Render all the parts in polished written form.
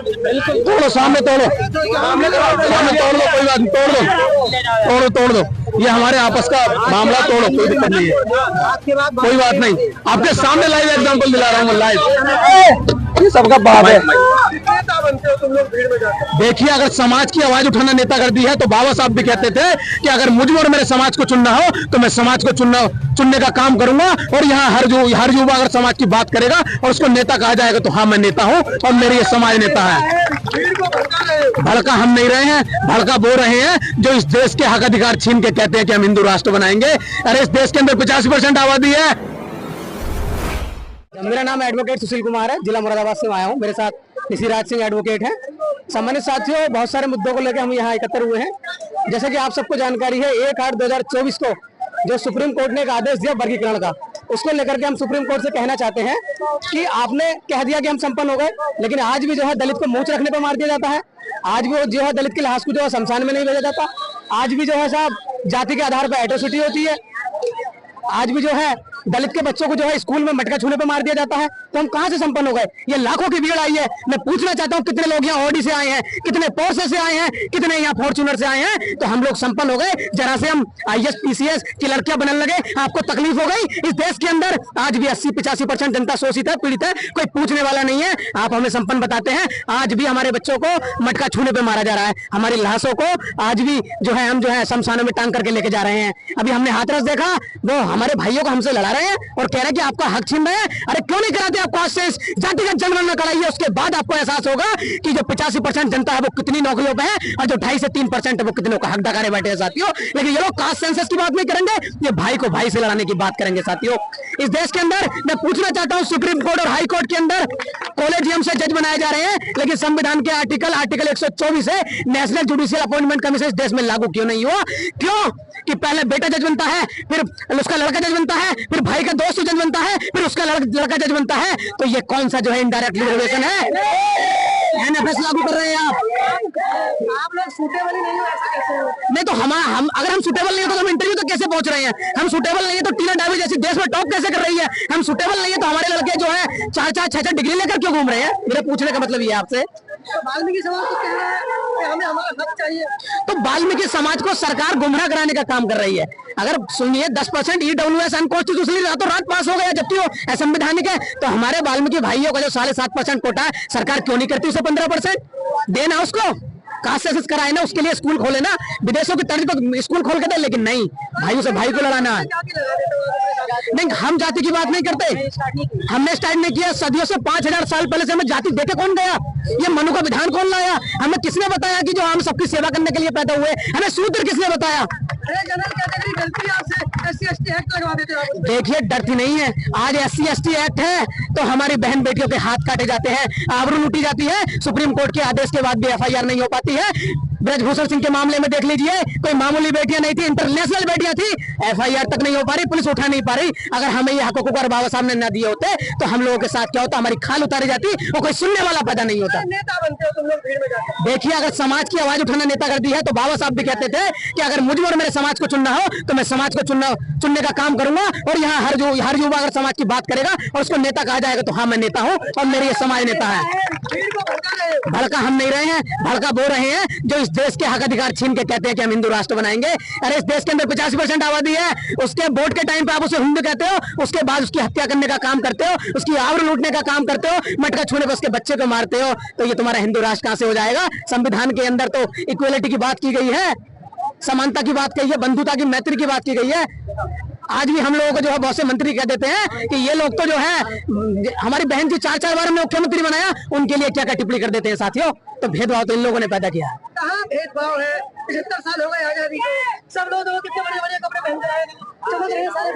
तोड़ो, सामने तोड़ो, सामने तोड़ दो, कोई बात नहीं, तोड़ दो। ये हमारे आपस का मामला, तोड़ो, कोई दिक्कत नहीं है, कोई बात नहीं। आपके सामने लाइव एग्जांपल दिला रहा हूँ मैं, लाइव, ये सबका बाप है। देखिए, अगर समाज की आवाज उठाना नेता कर दी है, तो बाबा साहब भी कहते थे कि अगर मुझे और मेरे समाज को चुनना हो तो मैं समाज को चुनने का काम करूंगा। और यहाँ हर युवा अगर समाज की बात करेगा और उसको नेता कहा जाएगा तो हाँ, मैं नेता हूँ और मेरी ये समाज नेता है। भड़का हम नहीं रहे हैं, भड़का वो रहे हैं जो इस देश के हक अधिकार छीन के कहते हैं कि हम हिंदू राष्ट्र बनाएंगे। अरे इस देश के अंदर 85% आबादी है। मेरा नाम एडवोकेट सुशील कुमार है, जिला मुरादाबाद से आया हूँ। मेरे साथ ऋषिराज सिंह एडवोकेट हैं। सम्मानित साथियों, बहुत सारे मुद्दों को लेकर हम यहाँ एकत्र हुए हैं। जैसे कि आप सबको जानकारी है, 1/8/2024 को जो सुप्रीम कोर्ट ने एक आदेश दिया वर्गीकरण का, उसको लेकर के हम सुप्रीम कोर्ट से कहना चाहते हैं कि आपने कह दिया कि हम संपन्न हो गए, लेकिन आज भी जो है दलित को मूंछ रखने पर मार दिया जाता है। आज भी जो है दलित की लाश को जो है शमशान में नहीं भेजा जाता। आज भी जो है साहब जाति के आधार पर एट्रोसिटी होती है। आज भी जो है दलित के बच्चों को जो है स्कूल में मटका छूने पे मार दिया जाता है। तो हम कहां से संपन्न हो गए? ये लाखों की भीड़ आई है। मैं पूछना चाहता हूं, कितने लोग यहाँ ऑडी से आए हैं, कितने पोर्से से आए हैं, कितने यहाँ फॉर्च्यूनर से आए हैं? तो हम लोग संपन्न हो गए। जरा से हम IAS PCS की लड़कियां बनने लगे, आपको तकलीफ हो गई। इस देश के अंदर आज भी 80-85% जनता शोषित है, पीड़ित है, कोई पूछने वाला नहीं है। आप हमें संपन्न बताते हैं। आज भी हमारे बच्चों को मटका छूने पे मारा जा रहा है। हमारी लाशों को आज भी जो है हम जो है शमशानों में टांग करके लेके जा रहे हैं। अभी हमने हाथरस देखा, वो हमारे भाइयों को हमसे लड़ा रहे हैं और कह रहे हैं कि आपका हक छीन रहे हैं। अरे क्यों नहीं कराते आपको? आज से जातिगत जनगणना कराइए, उसके बाद आपको एहसास होगा कि जो 85% जनता है वो कितनी नौकरियों पे है और जो 2.5 से 3% है वो कितनों का हक डकारे बैठे हैं साथियों। लेकिन ये लोग कास्ट सेंसस की बात नहीं करेंगे, ये भाई को भाई से लड़ाने की बात करेंगे साथियों। इस देश के अंदर मैं पूछना चाहता हूँ, सुप्रीम कोर्ट और हाई कोर्ट के अंदर कॉलेजियम से जज बनाए जा रहे हैं, लेकिन संविधान के आर्टिकल 124 है, नेशनल जुडिशियल अपॉइंटमेंट कमीशन इस देश में लागू क्यों नहीं हुआ? क्यों कि पहले बेटा जज बनता है, फिर उसका लड़का जज बनता है, फिर भाई का दोस्त जज बनता है, फिर उसका लड़का जज बनता है। तो ये कौन सा जो है इनडायरेक्ट रिजर्वेशन है? NFS लागू कर रहे हैं आप लोग सूटेबल ही नहीं हो, ऐसा कैसे हो? नहीं तो हम अगर हम सूटेबल नहीं हो तो हम इंटरव्यू तो कैसे पहुंच रहे हैं? हम सूटेबल नहीं है तो टीना डावी जैसी देश में टॉप कैसे कर रही है? हम सूटेबल नहीं है तो हमारे लड़के जो है 4-4 6-6 डिग्री लेकर क्यों घूम रहे हैं? मेरा पूछने का मतलब ये है आपसे। वाल्मीकि समाज तो कह रहा है कि हमें हमारा हक चाहिए। तो वाल्मीकि समाज को सरकार गुमराह कराने का काम कर रही है। अगर सुनिए 10% EWS अनकॉन्स्टिट्यूशनली रातों रात पास हो गया, जबकि वो असंवैधानिक है, तो हमारे वाल्मीकि भाइयों का जो 7.5% कोटा है, सरकार क्यों नहीं करती उसे 15% देना? उसको कास्ट सेंसस कराए ना, उसके लिए स्कूल खोले ना, विदेशों की तर्ज पर स्कूल खोल के दे। लेकिन नहीं, भाइयों से भाई को लड़ाना है। नहीं, हम जाति की बात नहीं करते, हमने स्टार्ट नहीं किया। सदियों से 5000 साल पहले से हमें जाति देके कौन गया? ये मनु का विधान कौन लाया? हमें किसने बताया कि जो हम सबकी सेवा करने के लिए पैदा हुए? हमें शूद्र किसने बताया? देखिए, डरती नहीं है। आज SC ST एक्ट है तो हमारी बहन बेटियों के हाथ काटे जाते हैं, आबरू लूटी जाती है। सुप्रीम कोर्ट के आदेश के बाद भी FIR नहीं हो पाती है। ब्रजभूषण सिंह के मामले में देख लीजिए, कोई मामूली बेटियां नहीं थी, इंटरनेशनल बेटियां थी, FIR तक नहीं हो पा रही, पुलिस उठा नहीं पा रही। अगर हमें ये हकों को बाबा साहब ने न दिए होते तो हम लोगों के साथ क्या होता? हमारी खाल उतारी जाती और कोई सुनने वाला पैदा नहीं होता। नेता बनते हो तुम लोग भीड़ में जाते। देखिए, अगर समाज की आवाज उठाना नेता कर दी है, तो बाबा साहब भी कहते थे कि अगर मुझे और मेरे समाज को चुनना हो तो मैं समाज को चुनने का काम करूंगा। और यहाँ हर युवा अगर समाज की बात करेगा और उसको नेता कहा जाएगा तो हाँ, मैं नेता हूँ और मेरी ये समाज नेता है। भड़का हम नहीं रहे हैं, भड़का वो रहे हैं जो इस देश के हक अधिकार छीन के कहते हैं कि हम हिंदू राष्ट्र बनाएंगे। अरे इस देश के अंदर 85% आबादी है, उसके वोट के टाइम पे आप उसे हिंदू कहते हो, उसके बाद उसकी हत्या करने का काम करते हो, उसकी आबरू लूटने का काम करते हो, मटका छूने पर उसके बच्चे को मारते हो। तो ये तुम्हारा हिंदू राष्ट्र कहां से हो जाएगा? संविधान के अंदर तो इक्वलिटी की बात की गई है, समानता की बात कही है, बंधुता की, मैत्री की बात की गई है। आज भी हम लोगों को जो है बहुत से मंत्री कह देते हैं कि ये लोग तो जो है हमारी बहन जी 4-4 बार हमने मुख्यमंत्री बनाया, उनके लिए क्या क्या टिप्पणी कर देते हैं साथियों। तो भेदभाव तो इन लोगों ने पैदा किया है। कहाँ भेदभाव है? 75 साल हो गए आजादी को, सब लोग कितने बड़े बड़े कपड़े पहनते आए, चमक रहे सारे।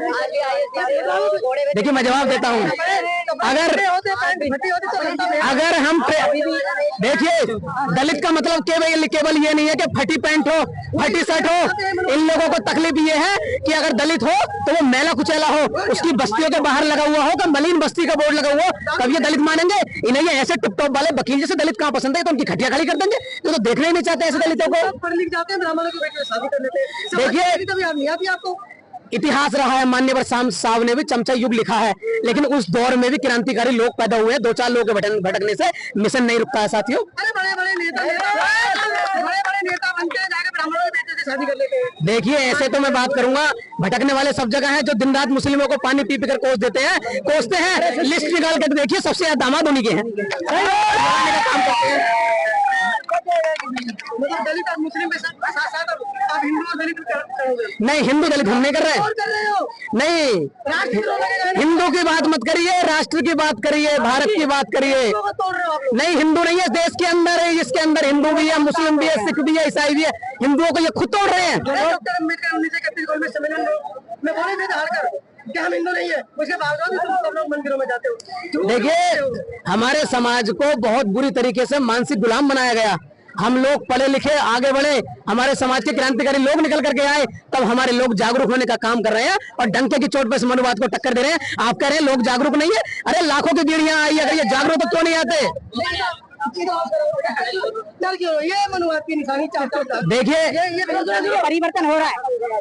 देखिए, मैं जवाब देता हूँ, अगर हम देखिए, दलित का मतलब केवल ये नहीं है कि फटी पैंट हो, फटी शर्ट हो। इन लोगों को तकलीफ ये है कि अगर दलित हो तो वो मैला कुचैला हो, उसकी बस्तियों के बाहर लगा हुआ हो, तो मलिन बस्ती का बोर्ड लगा हुआ हो, तब ये दलित मानेंगे। इन्हें ये ऐसे टिप टॉप वाले वकील जैसे दलित कहाँ पसंद है? तो उनकी खटिया खाली कर देंगे, तो देखना ही नहीं चाहते ऐसे दलितों को। पढ़ लिख जाते हैं, ब्राह्मणों की बेटी में शादी कर लेते हैं। देखिए, इतिहास रहा है। मान्यवर शाम साहब ने भी चमचा युग लिखा है, लेकिन उस दौर में भी क्रांतिकारी लोग पैदा हुए हैं। 2-4 लोगों के भटकने से मिशन नहीं रुकता है साथियों। बड़े नेता बनते हैं, जाके ब्राह्मणों के बेटे से शादी कर लेते हैं। देखिए ऐसे तो मैं बात करूंगा, भटकने वाले सब जगह हैं जो दिन रात मुस्लिमों को पानी पी कर कोसते हैं। लिस्ट निकाल कर देखिए, सबसे ज्यादा दामाद उन्हीं के हैं। काम करते हैं। मतलब दलित और मुस्लिम के साथ आप हिंदू और दलित करोगे? नहीं, हिंदू दलित हम नहीं कर रहे और कर रहे हो? नहीं। हिंदू की बात मत करिए, राष्ट्र की बात करिए, भारत की बात करिए। तोड़ रहे हो आप लोग। नहीं, हिंदू नहीं है देश के अंदर है, इसके अंदर हिंदू भी है, मुस्लिम भी है, सिख भी है, ईसाई भी है। हिंदुओं को ये खुद तोड़ रहे हैं। डॉक्टर अम्बेडकर 1931 में सम्मेलन में बोले थे हारकर कि हम हिंदू नहीं है, उसके बावजूद भी तुम सब लोग मंदिरों में जाते हो। देखिए हमारे समाज को बहुत बुरी तरीके से मानसिक गुलाम बनाया गया। हम लोग पढ़े लिखे आगे बढ़े, हमारे समाज के क्रांतिकारी लोग निकल करके आए, तब हमारे लोग जागरूक होने का काम कर रहे हैं और डंके की चोट पर समाजवाद को टक्कर दे रहे हैं। आप कह रहे हैं लोग जागरूक नहीं है? अरे लाखों की भीड़ यहाँ आई, अगर ये जागरूक तो क्यों नहीं आते? ये मनुवाद की निशानी चाहते हो। देखिए ये परिवर्तन हो रहा है।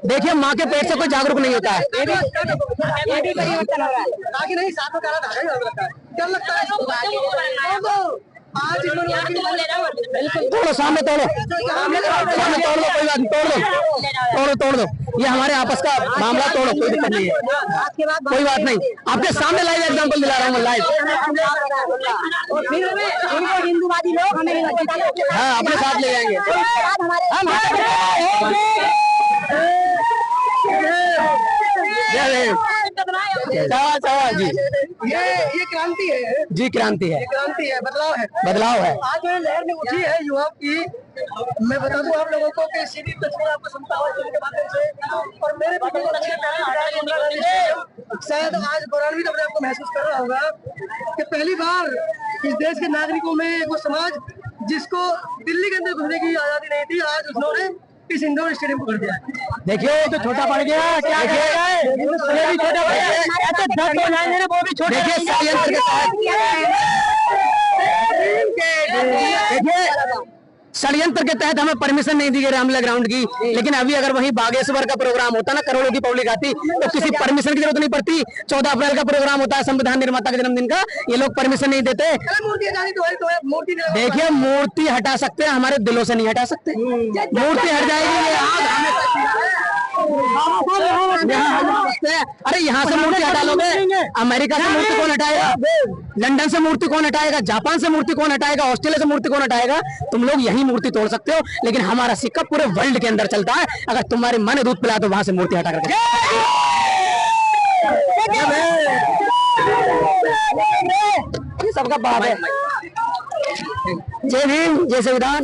देखिए माँ के पेट से कोई जागरूक नहीं होता है। ये भी परिवर्तन हो रहा है। आगे नहीं, साथ में काला धागा ही लगता है। क्या लगता है आज इस मनुवाद की तोड़ो, सामने तोड़ो, सामने तोड़ दो, कोई बात नहीं, तोड़ दो। ये हमारे आपस का मामला, तोड़ो, कोई दिक्कत नहीं है, कोई बात नहीं। आपके सामने लाइव एग्जांपल दिला रहा हूँ, लाइव। हिंदूवादी लोग हमें हाँ, अपने साथ ले जाएंगे। सवाल जी, ये क्रांति है जी, क्रांति है, क्रांति है, बदलाव है, बदलाव है। आज जो लहर में उठी है युवाओं की। मैं बता दूं आप लोगों को कि सीधी तस्वीर आपको सुनता हुआ के माध्यम से, और मेरे पीछे जो अच्छे शायद आज गौरव भी अपने आपको महसूस कर रहा होगा कि पहली बार इस देश के नागरिकों में वो समाज जिसको दिल्ली के अंदर घुसने की आजादी नहीं थी, आज उन्होंने इस इंदौर स्टेडियम को कर दिया। देखिए तो छोटा पड़ गया, क्या करेगा? ये भी छोटा पड़ गया, ऐसे 10 हो जाएंगे ना, वो भी छोटे। देखिए षड्यंत्र के तहत, देखिए षड्यंत्र के तहत हमें परमिशन नहीं दी गई रामलीला ग्राउंड की, लेकिन अभी अगर वहीं बागेश्वर का प्रोग्राम होता ना, करोड़ों की पब्लिक आती, तो किसी परमिशन की जरूरत नहीं पड़ती। 14 अप्रैल का प्रोग्राम होता है, संविधान निर्माता के जन्मदिन का, ये लोग परमिशन नहीं देते। देखिए मूर्ति हटा सकते हैं, हमारे दिलों से नहीं हटा सकते। मूर्ति हट जाएगी, अरे यहाँ से मूर्ति हटा लोगे, अमेरिका से मूर्ति कौन हटाएगा? लंदन से मूर्ति कौन हटाएगा? जापान से मूर्ति कौन हटाएगा? ऑस्ट्रेलिया से मूर्ति कौन हटाएगा? तुम लोग यही मूर्ति तोड़ सकते हो, लेकिन हमारा सिक्का पूरे वर्ल्ड के अंदर चलता है। अगर तुम्हारे मन ने दूध पिलाया तो वहां से मूर्ति हटा करके। ये सबका बात है। जय भीम, जय संविधान।